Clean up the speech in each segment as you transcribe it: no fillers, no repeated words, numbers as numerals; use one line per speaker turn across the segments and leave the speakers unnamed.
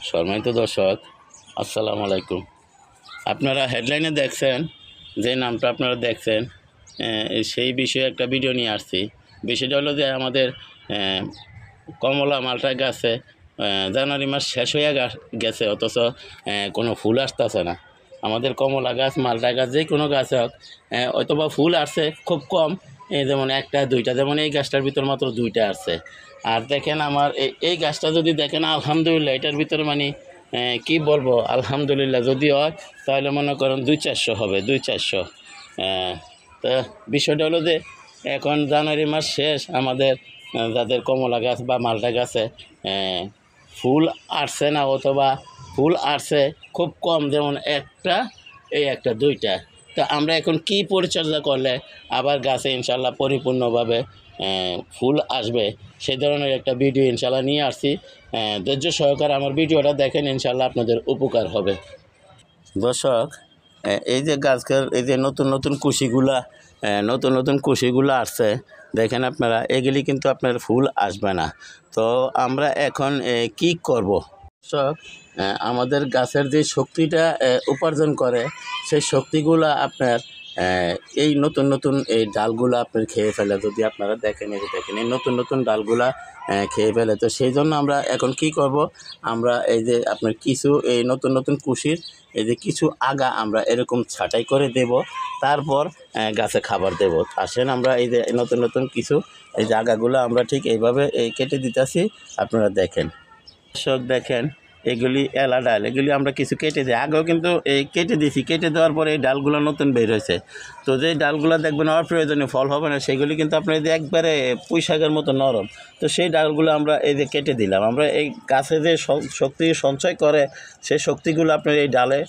সম্মানিত দর্শক, আসসালামু আলাইকুম। আপনারা হেডলাইনে দেখছেন যে নামটা আপনারা দেখছেন, সেই বিষয়ে একটা ভিডিও নিয়ে আসছি। বিষয়টা হলো যে আমাদের কমলা মালটা গাছে জানুয়ারি মাস শেষ হয়ে গেছে, অথচ কোনো ফুল আসতেছে না। আমাদের কমলা গাছ, মালটা গাছ, যে কোনো গাছ হোক, হয়তোবা ফুল আসছে খুব কম, যেমন একটা দুইটা, যেমন এই গাছটার ভিতর মাত্র দুইটা আসছে। আর দেখেন আমার এই গাছটা যদি দেখেন, আলহামদুলিল্লাহ, এটার ভিতরে মানে কি বলবো, আলহামদুলিল্লাহ যদি হয় তাহলে মনে করেন 200-400 হবে, 200-400। তো বিষয়টা হলো যে এখন জানুয়ারি মাস শেষ, আমাদের যাদের কমলা গাছ বা মালটা গাছে ফুল আসছে না, অথবা ফুল আসছে খুব কম, যেমন একটা দুইটা। তো আমরা এখন কি পরিচর্যা করলে আবার গাছে ইনশাল্লাহ পরিপূর্ণভাবে ফুল আসবে, সেই ধরনের একটা ভিডিও ইনশাল্লাহ নিয়ে আসছি। ধৈর্য সহকারে আমার ভিডিওটা দেখেন, ইনশাল্লাহ আপনাদের উপকার হবে। দর্শক, এই যে গাছের এই যে নতুন নতুন কুশিগুলা আসছে, দেখেন আপনারা, এগুলি কিন্তু আপনার ফুল আসবে না। তো আমরা এখন কি করব? দর্শক, আমাদের গাছের যে শক্তিটা উপার্জন করে, সেই শক্তিগুলা আপনার এই নতুন এই ডালগুলা আপনার খেয়ে ফেলে। যদি আপনারা দেখেন, এই নতুন ডালগুলা খেয়ে ফেলে। তো সেই জন্য আমরা এখন কি করব, আমরা এই যে আপনার কিছু এই নতুন কুশির এই যে কিছু আগা আমরা এরকম ছাঁটাই করে দেব, তারপর গাছে খাবার দেব। আসেন আমরা এই যে নতুন কিছু এই যে আগাগুলো আমরা ঠিক এইভাবে কেটে দিতেছি, আপনারা দেখেন। দর্শক দেখেন, এগুলি এলা ডাল, এগুলি আমরা কিছু কেটে দিই। আগেও কিন্তু এই কেটে দিয়েছি, কেটে দেওয়ার পরে এই ডালগুলো নতুন বের হয়েছে। তো যে ডালগুলো দেখবেন অপ্রয়োজনীয় ফল হবে না, সেগুলি কিন্তু আপনার যে একবারে পুঁই শাকের মতো নরম। তো সেই ডালগুলো আমরা এই যে কেটে দিলাম। আমরা এই গাছে যে শক্তি সঞ্চয় করে, সেই শক্তিগুলো আপনার এই ডালে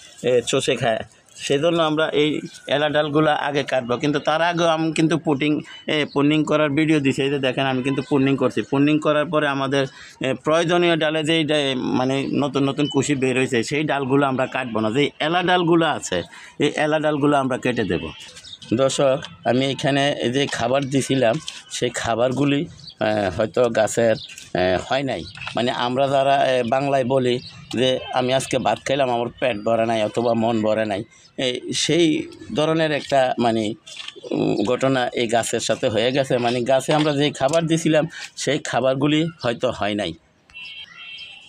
চষে খায়। সেই জন্য আমরা এই এলা ডালগুলো আগে কাটবো, কিন্তু তার আগেও আমি কিন্তু পুর্নিং করার ভিডিও দিছি। এই যে দেখেন, আমি কিন্তু পুর্নিং করছি। পুর্নিং করার পরে আমাদের প্রয়োজনীয় ডালে যেই মানে নতুন কুশি বের হয়েছে, সেই ডালগুলো আমরা কাটবো না। যেই এলা ডালগুলো আছে, এই এলা ডালগুলো আমরা কেটে দেব। দর্শক, আমি এখানে যে খাবার দিছিলাম, সেই খাবারগুলি হয়তো গাছের হয় নাই। মানে আমরা যারা বাংলায় বলি যে আমি আজকে ভাত খাইলাম, আমার পেট ভরে নাই অথবা মন ভরে নাই, সেই ধরনের একটা মানে ঘটনা এই গাছের সাথে হয়ে গেছে। মানে গাছে আমরা যে খাবার দিছিলাম, সেই খাবারগুলি হয়তো হয় নাই,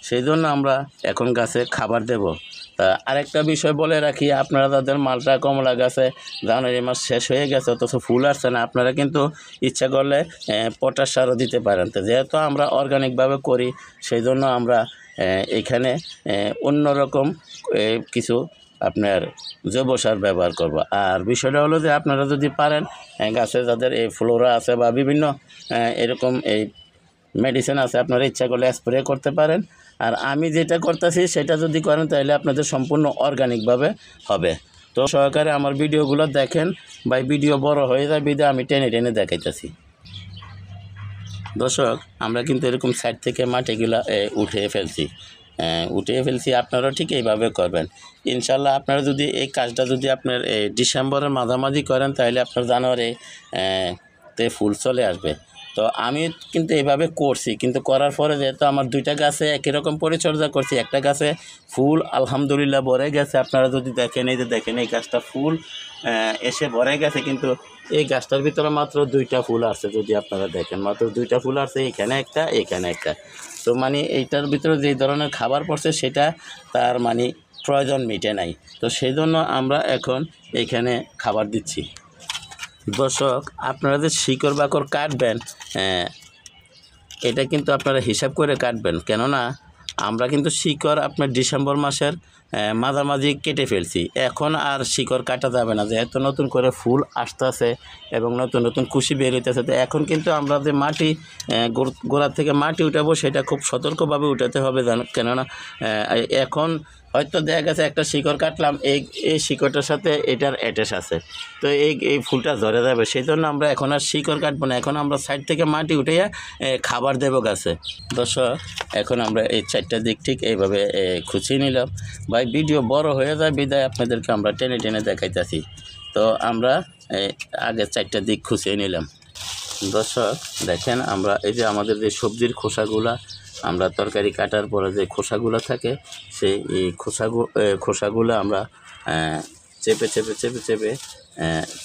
সেই জন্য আমরা এখন গাছে খাবার দেব। তা আরেকটা বিষয় বলে রাখি, আপনারা যাদের মালটা কমলা গাছে জানুয়ারি মাস শেষ হয়ে গেছে অথচ ফুল আসছে না, আপনারা কিন্তু ইচ্ছা করলে পটাশ সারও দিতে পারেন। তো যেহেতু আমরা অর্গানিকভাবে করি, সেই জন্য আমরা এখানে অন্যরকম কিছু আপনার জৈব সার ব্যবহার করব। আর বিষয়টা হলো যে আপনারা যদি পারেন, গাছে যাদের এই ফ্লোরা আছে বা বিভিন্ন এরকম এই মেডিসিন আছে, আপনারা ইচ্ছা করলে স্প্রে করতে পারেন। আর আমি যেটা করতেছি সেটা যদি করেন, তাহলে আপনাদের সম্পূর্ণ অর্গানিকভাবে হবে। তো সহকারে আমার ভিডিওগুলো দেখেন, বা ভিডিও বড় হয়ে যায় বিধায় আমি টেনে দেখাইতেছি। দর্শক, আমরা কিন্তু এরকম সাইড থেকে মাটিগুলো উঠিয়ে ফেলছি। আপনারা ঠিক এইভাবে করবেন ইনশাল্লাহ। আপনারা যদি এই কাজটা যদি আপনার ডিসেম্বরের মাঝামাঝি করেন, তাহলে আপনার জানুয়ারি তে ফুল চলে আসবে। তো আমি কিন্তু এইভাবে করছি, কিন্তু করার পরে যেহেতু আমার দুইটা গাছে একই রকম পরিচর্যা করছি, একটা গাছে ফুল আলহামদুলিল্লাহ ভরে গেছে। আপনারা যদি দেখেন, এই যে দেখেন, এই গাছটা ফুল এসে ভরে গেছে, কিন্তু এই গাছটার ভিতরে মাত্র দুইটা ফুল আসছে। যদি আপনারা দেখেন, মাত্র দুইটা ফুল আসছে, এখানে একটা। তো মানে এইটার ভিতরে যেই ধরনের খাবার পড়ছে, সেটা তার মানে প্রয়োজন মিটে নাই। তো সেই জন্য আমরা এখন এখানে খাবার দিচ্ছি। দর্শক, আপনারা যে শিকড় বাকড় কাটবেন, এটা কিন্তু আপনারা হিসাব করে কাটবেন, কেননা আমরা কিন্তু শিকড় আপনার ডিসেম্বর মাসের মাঝামাঝি কেটে ফেলছি। এখন আর শিকড় কাটা যাবে না, যেহেতু নতুন করে ফুল আসতেছে এবং নতুন কুশি বের হইতেছে। তো এখন কিন্তু আমরা যে মাটি গোড়ার থেকে মাটি উঠাবো, সেটা খুব সতর্কভাবে উঠাতে হবে, কেননা এখন হয়তো দেখা গেছে একটা শিকড় কাটলাম, এই শিকড়টার সাথে এটার অ্যাটাচ আছে, তো এই ফুলটা ধরে যাবে। সেই জন্য আমরা এখন আর শিকড় কাটবো না, এখন আমরা সাইড থেকে মাটি উঠিয়ে খাবার দেবো গাছে। দর্শক, এখন আমরা এই চারটা দিক ঠিক এইভাবে খুঁচিয়ে নিলাম। ভাই ভিডিও বড় হয়ে যায় বিদায় আপনাদেরকে আমরা টেনে দেখাইতেছি। তো আমরা আগে চারটা দিক খুঁচিয়ে নিলাম। দর্শক দেখেন, আমরা এই যে আমাদের যে সবজির খোসাগুলা আমরা তরকারি কাটার পরে যে খোসাগুলো থাকে সেই খোসাগুলো আমরা চেপে চেপে চেপে চেপে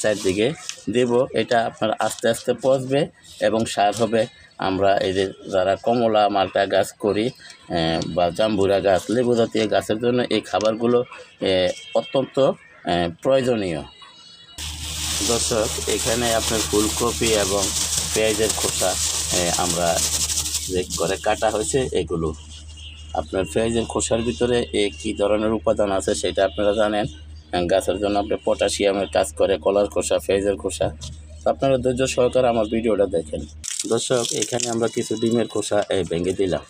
চারদিকে দেব। এটা আপনার আস্তে আস্তে পচবে এবং সার হবে। আমরা এই যে যারা কমলা মালটা গাছ করি বা জাম্বুরা গাছ, লেবু জাতীয় গাছের জন্য এই খাবারগুলো অত্যন্ত প্রয়োজনীয়। দর্শক, এখানে আপনার ফুলকপি এবং পেঁয়াজের খোসা আমরা যে করে কাটা হয়েছে, এগুলো আপনার পেঁয়াজের খোসার ভিতরে কী ধরনের উপাদান আছে সেটা আপনারা জানেন। গাছের জন্য আপনার পটাশিয়ামের কাজ করে কলার খোসা, পেঁয়াজের খোসা। তো আপনারা ধৈর্য সহকারে আমার ভিডিওটা দেখেন। দর্শক, এখানে আমরা কিছু ডিমের খোসা ভেঙে দিলাম।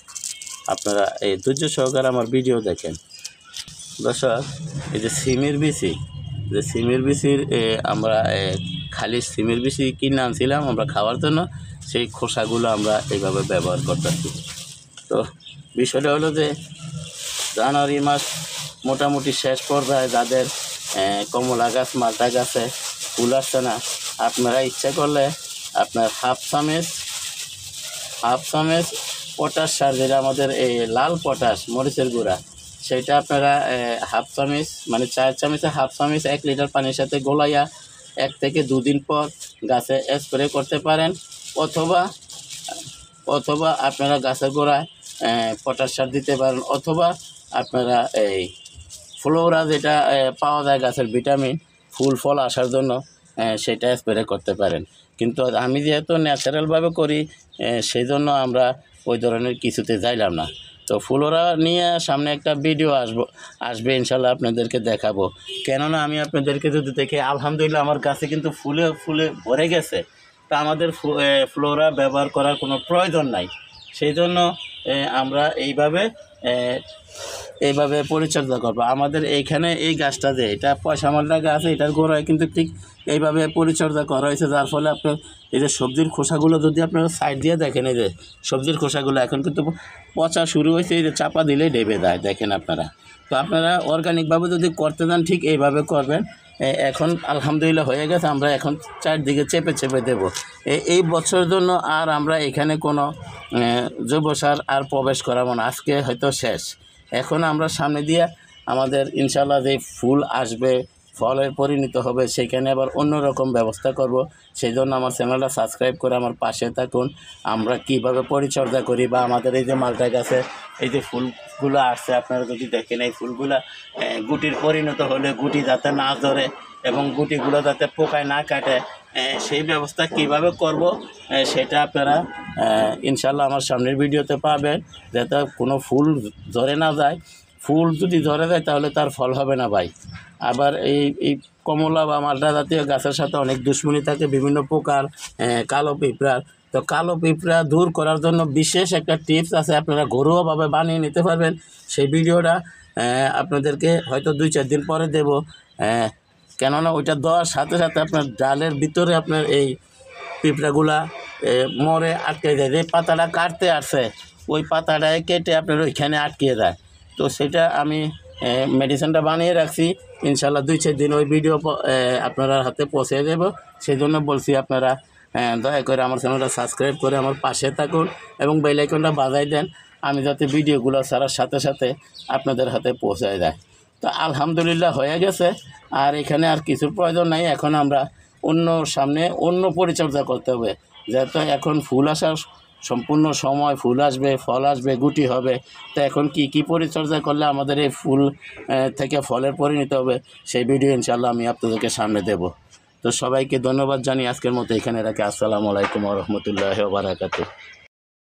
আপনারা এই ধৈর্য সহকারে আমার ভিডিও দেখেন। দর্শক, এই যে সিমের বিচির আমরা খালি সিমের বিচি কিনে আনছিলাম আমরা খাওয়ার জন্য, সেই খোসাগুলো আমরা এইভাবে ব্যবহার করতেছি। তো বিষয়টা হলো যে জানুয়ারি মাস মোটামুটি শেষ পর্যায়ে যাদের কমলা গাছ, মালটা গাছে ফুল আসছে না, আপনারা ইচ্ছা করলে আপনার হাফ চামচ পটাশ সার, যেটা আমাদের এই লাল পটাশ মরিচের গুঁড়া, সেটা আপনারা হাফ চামচ মানে 4 চামচে হাফ চামচ 1 লিটার পানির সাথে গোলাইয়া 1 থেকে 2 দিন পর গাছে স্প্রে করতে পারেন। অথবা আপনারা গাছের গোড়ায় পটাশ সার দিতে পারেন, অথবা আপনারা এই ফ্লোরা যেটা পাওয়া যায় গাছের ভিটামিন ফুল ফল আসার জন্য, সেটা স্প্রে করতে পারেন। কিন্তু আমি যেহেতু ন্যাচারালভাবে করি, সেই জন্য আমরা ওই ধরনের কিছুতে যাইলাম না। তো ফ্লোরা নিয়ে সামনে একটা ভিডিও আসবে ইনশাল্লাহ, আপনাদেরকে দেখাবো। কেননা আমি আপনাদেরকে যদি দেখে আলহামদুলিল্লাহ আমার গাছে কিন্তু ফুলে ভরে গেছে, তা আমাদের ফ্লোরা ব্যবহার করার কোনো প্রয়োজন নাই। সেই জন্য আমরা এইভাবে পরিচর্যা করবো। আমাদের এইখানে এই গাছটা যে এটা পয়সামালটা গাছ, এটার গোড়ায় কিন্তু ঠিক এইভাবে পরিচর্যা করা হয়েছে, যার ফলে আপনার এই যে সবজির খোসাগুলো যদি আপনারা সাইড দিয়ে দেখেন, এই যে সবজির খোসাগুলো এখন কিন্তু পচা শুরু হয়েছে, এই যে চাপা দিলেই ডেবে যায়, দেখেন আপনারা। তো আপনারা অর্গানিকভাবে যদি করতে চান ঠিক এইভাবে করবেন। এখন আলহামদুলিল্লাহ হয়ে গেছে, আমরা এখন চারদিকে চেপে চেপে দেবো। এই বছরের জন্য আর আমরা এখানে কোনো জৈব সার আর প্রবেশ করাবো না, আজকে হয়তো শেষ। এখন আমরা সামনে দিয়ে আমাদের ইনশাল্লাহ যে ফুল আসবে, ফলের পরিণত হবে, সেখানে আবার অন্যরকম ব্যবস্থা করব। সেই জন্য আমার চ্যানেলটা সাবস্ক্রাইব করে আমার পাশে থাকুন। আমরা কিভাবে পরিচর্যা করি বা আমাদের এই যে মালটা গাছে এই যে ফুলগুলো আসছে, আপনারা যদি দেখেন এই ফুলগুলা গুটির পরিণত হলে গুটি যাতে না ধরে এবং গুটিগুলো যাতে পোকায় না কাটে, সেই ব্যবস্থা কিভাবে করব সেটা আপনারা ইনশাল্লাহ আমার সামনের ভিডিওতে পাবেন, যাতে কোনো ফুল ধরে না যায়। ফুল যদি ধরে যায় তাহলে তার ফল হবে না ভাই। আবার এই কমলা বা মালটা জাতীয় গাছের সাথে অনেক দুশ্মনী থাকে, বিভিন্ন প্রকার কালো পিঁপড়ার। তো কালো পিঁপড়া দূর করার জন্য বিশেষ একটা টিপস আছে, আপনারা ঘরোয়াভাবে বানিয়ে নিতে পারবেন। সেই ভিডিওটা আপনাদেরকে হয়তো 2-4 দিন পরে দেব। কেননা ওইটা দেওয়ার সাথে সাথে আপনার ডালের ভিতরে আপনার এই পিঁপড়াগুলা মরে আটকে যায়। যে পাতাটা কাটতে আসে ওই পাতাটায় কেটে আপনার ওইখানে আটকে যায়। তো সেটা আমি মেডিসিনটা বানিয়ে রাখছি, ইনশাল্লাহ 2-4 দিন ওই ভিডিও আপনারা হাতে পৌঁছে দেব। সেই জন্য বলছি আপনারা দয়া করে আমার চ্যানেলটা সাবস্ক্রাইব করে আমার পাশে থাকুন এবং বেল আইকনটা বাজাই দেন, আমি যাতে ভিডিওগুলো ছাড়ার সাথে সাথে আপনাদের হাতে পৌঁছায় যায়। তো আলহামদুলিল্লাহ হয়ে গেছে, আর এখানে আর কিছুর প্রয়োজন নাই। এখন আমরা অন্য পরিচর্যা করতে হবে, যেহেতু এখন ফুল আসার সম্পূর্ণ সময়, ফুল আসবে, ফল আসবে, গুটি হবে। তো এখন কি পরিচর্যা করলে আমাদের এই ফুল থেকে ফলের পরিণত হবে, সেই ভিডিও ইনশাল্লাহ আমি আপনাদেরকে সামনে দেব। তো সবাইকে ধন্যবাদ জানিয়ে আজকের মতো এখানে রাখি। আসসালামু আলাইকুম ওয়া রাহমাতুল্লাহি ওয়া বারাকাতুহু।